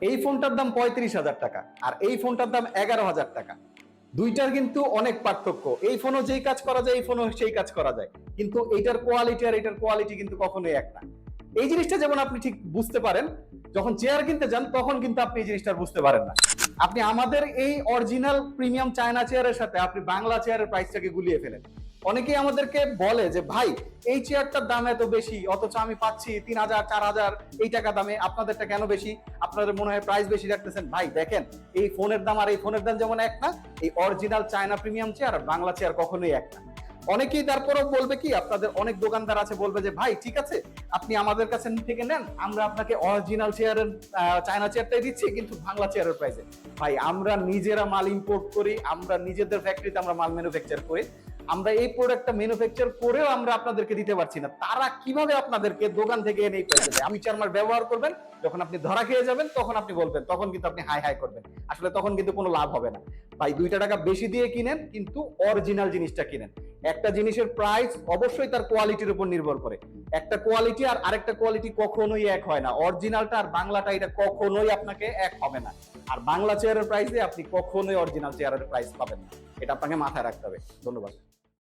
এই ফোনটার দাম 35,000 টাকা আর এই ফোনটার দাম 11,000 টাকা। দুইটার কিন্তু অনেক পার্থক্য। এই ফোনও যেই কাজ করা যায়, এই ফোনও সেই কাজ করা যায়, কিন্তু এইটার কোয়ালিটি আর এটার কোয়ালিটি কিন্তু কখনোই এক না। এই জিনিসটা যেমন আপনি ঠিক বুঝতে পারেন, যখন চেয়ার কিনতে যান তখন কিন্তু আপনি এই জিনিসটা বুঝতে পারেন না। আপনি আমাদের এই অরিজিনাল প্রিমিয়াম চায়না চেয়ারের সাথে আপনি বাংলা চেয়ারের প্রাইসটাকে গুলিয়ে ফেলেন। অনেকেই আমাদেরকে বলে যে ভাই এই চেয়ারটার দাম এত বেশি, অথচ আমি পাচ্ছি 3,000 4,000 এই টাকা দামে, আপনাদেরটা কেন বেশি? আপনাদের মনে হয় প্রাইস বেশি রাখতেছেন। ভাই দেখেন, এই ফোনের দাম আর এই ফোনের দাম যেমন এক না, এই অরিজিনাল চায়না প্রিমিয়াম চেয়ার আর বাংলা চেয়ার কখনোই এক না। অনেকেই তারপরেও বলবে কি, আপনাদের অনেক দোকানদার আছে বলবে যে ভাই ঠিক আছে আপনি আমাদের কাছে থেকে নেন, আমরা আপনাকে অরিজিনাল চেয়ারের চায়না চেয়ারটাই দিচ্ছি কিন্তু বাংলা চেয়ারের প্রাইসে। ভাই আমরা নিজেরা মাল ইম্পোর্ট করি, আমরা নিজেদের ফ্যাক্টরিতে আমরা মাল ম্যানুফ্যাকচার করি, আমরা এই প্রোডাক্টটা ম্যানুফ্যাকচার করেও আমরা আপনাদেরকে দিতে পারছি না, তারা কিভাবে আপনাদেরকে দোকান থেকে এনে এই প্রাইসে দেয়? 2-4 মাস ব্যবহার করবেন, যখন আপনি ধরা খেয়ে যাবেন তখন আপনি বলবেন, তখন কিন্তু আপনি হাই হাই করবেন, আসলে তখন কিন্তু কোনো লাভ হবে না। ভাই 2 টাকা বেশি দিয়ে কিনেন কিন্তু অরিজিনাল জিনিসটা কিনেন। একটা জিনিসের প্রাইস অবশ্যই তার কোয়ালিটির উপর নির্ভর করে। একটা কোয়ালিটি আর আরেকটা কোয়ালিটি কখনোই এক হয় না। অরিজিনালটা আর বাংলাটা এটা কখনোই আপনাকে এক হবে না। আর বাংলা চেয়ারের প্রাইসে আপনি কখনোই অরিজিনাল চেয়ারের প্রাইস পাবেন না, এটা আপনাকে মাথায় রাখতে হবে। ধন্যবাদ।